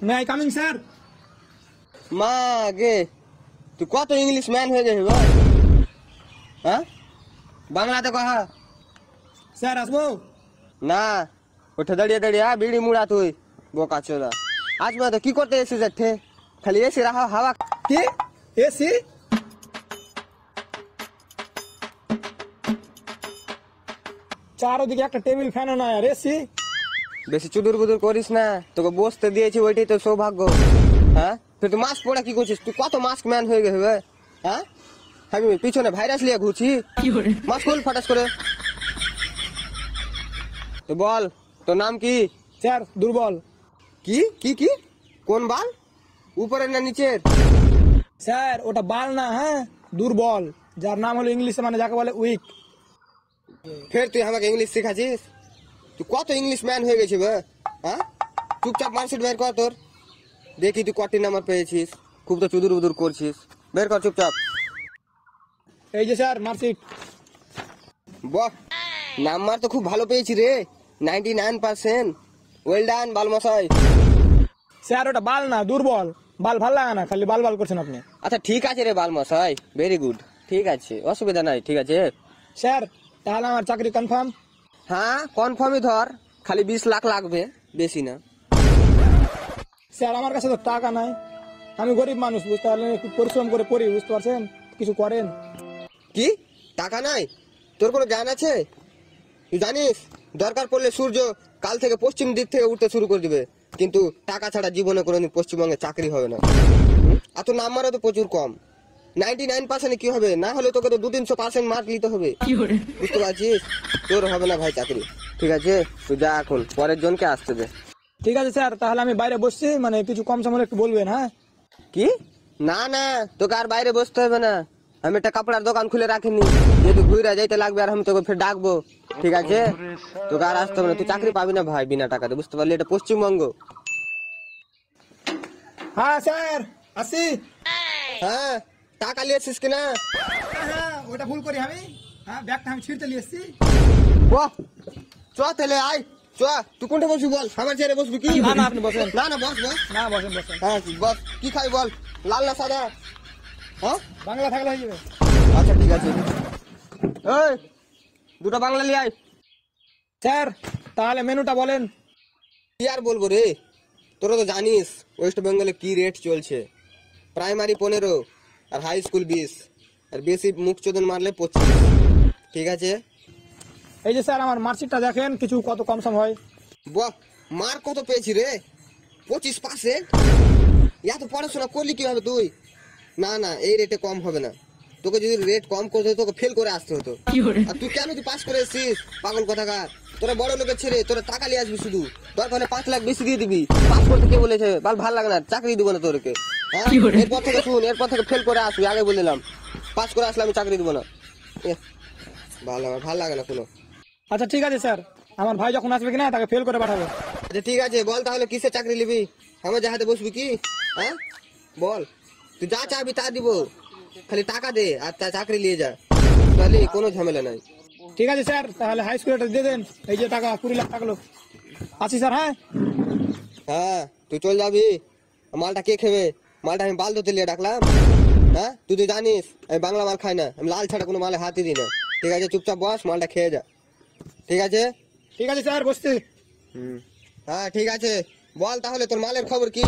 May I coming sir? মা গে তুই কত ইংলিশ ম্যান হয়ে গেছিস ভাই? হ্যাঁ, বাংলাতে কহা। স্যার আসবো? না, উঠে দাঁড়িয়ে দাঁড়িয়ে বিড়ি মুড়া তুই বোকা চোদা। আজ তো কি করতে এসেছিস যাচ্ছে? খালি এসে রাহা হাওয়া। কি এসি? চারদিকে একটা টেবিল ফ্যানও নাই আর এসি? বেশি চুদুর বুদুর করিস না, তোকে বসতে দিয়েছি ওইটাই তো সৌভাগ্য। হ্যাঁ, তুই মাস্ক পরে কি করছিস? তুই কত মাস্ক ম্যান হয়ে গেছে ভাই? হ্যাঁ, আমি পিছনে ভাইরাস লিয়ে ঘুরছি। মাস্ক খুল ফটাস করে। তো বল, তোর নাম কি? স্যার দুর্বল। কি কি কি? কোন বাল, উপরে না নিচের? স্যার ওটা বাল না, হ্যাঁ দুর্বল, যার নাম হলো ইংলিশে মানে যাকে বলে উইক। ফের তুই আমাকে ইংলিশ শেখাছিস? তুই কত ইংলিশ ম্যান হয়ে গেছিস ভাই? হ্যাঁ, চুপচাপ মার্কশিট বের কর তোর, দেখি তুই কটি নাম্বার পেয়েছিস। খুব তো চুদুর বুদুর করছিস, বের কর চুপচাপ। এই যে স্যার মার্কশিট। বাহ, নাম্বার তো খুব ভালো পেয়েছি রে, 99%। Well done বালমশাই। স্যার ওটা বাল না, দুর্বল। বাল ভাল লাগে না, খালি বাল বাল করছেন আপনি। আচ্ছা ঠিক আছে রে বালমশাই, ভেরি গুড, ঠিক আছে, অসুবিধা নাই, ঠিক আছে। স্যার তাহলে আমার চাকরি কনফার্ম? হ্যাঁ কনফার্মই ধর, খালি 20 লাখ লাগবে, বেশি না। স্যার আমার কাছে তো টাকা নাই, আমি গরিব মানুষ, বুঝতে পারলেন? একটু পরিশ্রম করে পড়ি, বুঝতে পারছেন? কিছু করেন। কি টাকা নাই? তোর কোনো জ্ঞান আছে? তুই জানিস দরকার পড়লে সূর্য কাল থেকে পশ্চিম দিক থেকে উঠতে শুরু করে দিবে, কিন্তু টাকা ছাড়া জীবনে কোনোদিন পশ্চিমবঙ্গে চাকরি হবে না। আর তোর নাম্বারও তো প্রচুর কম, 99% কি হবে? না হলে তোকে তো 200-300% মার্ক নিতে হবে, বুঝতে পারছিস? তোর হবে না ভাই চাকরি, ঠিক আছে? তুই যা, এখন পরের জনকে আসতে দে। ঠিক আছে স্যার, তাহলে আমি বাইরে বসছি, মানে কিছু কম সম হলে একটু বলবেন। হ্যাঁ কি? না না, তোকে আর বাইরে বসতে হবে না, আমি একটা কাপড়ার দোকান খুলে রাখিনি, যেহেতু ঘুরে যাইতে লাগবে আর আমি তোকে ফের ডাকবো, ঠিক আছে? তোকে আর আসতে হবে না, তুই চাকরি পাবি না ভাই বিনা টাকাতে, বুঝতে পারলি? এটা পশ্চিমবঙ্গ। হ্যাঁ স্যার আসি। হ্যাঁ, টাকা নিয়েছিস কিনা? হ্যাঁ ওটা ভুল করি আমি, হ্যাঁ ব্যাগটা আমি ছিঁড়তে নিয়ে এসছি। বাহ, চ তাহলে আয়, চ। তুই কোনটা বসবি বল, আমার চেয়ারে বসবি কি? না না আপনি বসেন। না না বস বস। না বসেন বসেন। হ্যাঁ বস, কি খাই বল, লাল না সাদা? হ্যাঁ বাংলা থাকলে হয়ে যাবে। আচ্ছা ঠিক আছে, এই দুটো বাংলা নিয়ে আয়। স্যার তাহলে মেনুটা বলেন। কি আর বলবো রে, তোরা তো জানিস ওয়েস্ট বেঙ্গলে কি রেট চলছে। প্রাইমারি 15 আর হাই স্কুল 20, আর বেশি মুখ চোদন মারলে 25, ঠিক আছে? এই যে স্যার আমার মার্কশিটটা দেখেন, কিছু কত কম সম হয়। বাহ, মার্ক কত পেয়েছি রে? 25%? এত পড়াশোনা করলি কিভাবে তুই? না না, এই রেটে কম হবে না, তোকে যদি রেট কম করতে হতো তোকে ফেল করে আসতে হতো। আর তুই কেন তুই পাস করে এসেছিস পাগল কথাকার? তোরা বড় লোকের ছেলে, তোরা টাকা নিয়ে আসবি শুধু, দরকার হলে 5 লাখ বেশি দিয়ে দিবি। পাস করতে কে বলেছে? ভাল লাগে না, চাকরি দিব না তোরকে। হ্যাঁ, এরপর থেকে শুন, এরপর থেকে ফেল করে আসবি, আগে বলে দিলাম। পাস করে আসলে আমি চাকরি দিব না। ভাল লাগে না কোনো। আচ্ছা ঠিক আছে স্যার, আমার ভাই যখন আসবে কিনা তাকে ফেল করে পাঠাবে। আচ্ছা ঠিক আছে, বল তাহলে কিসে চাকরি নিবি? আমার জাহাজে বসবি কি? হ্যাঁ বল, তুই যা চাবি তা দিব, খালি টাকা দে আর তা চাকরি নিয়ে যা, তাহলে কোনো ঝামেলা নাই। ঠিক আছে স্যার, তাহলে হাই স্কুলেটা দিয়ে দেন। এই যে টাকা 20 লাখ টাকা লো। আসি স্যার। হ্যাঁ হ্যাঁ তুই চল যাবি, মালটা কে খেবে? মালটা আমি বাল ধরতে লিয়ে ডাকলাম। হ্যাঁ, তুই তো জানিস আমি বাংলা মাল খাই না, আমি লাল ছাড়া কোনো মালে হাতই দিই না, ঠিক আছে? চুপচাপ বস, মালটা খেয়ে যা, ঠিক আছে? ঠিক আছে স্যার, বসছি। হ্যাঁ ঠিক আছে, বল তাহলে তোর মালের খবর কি?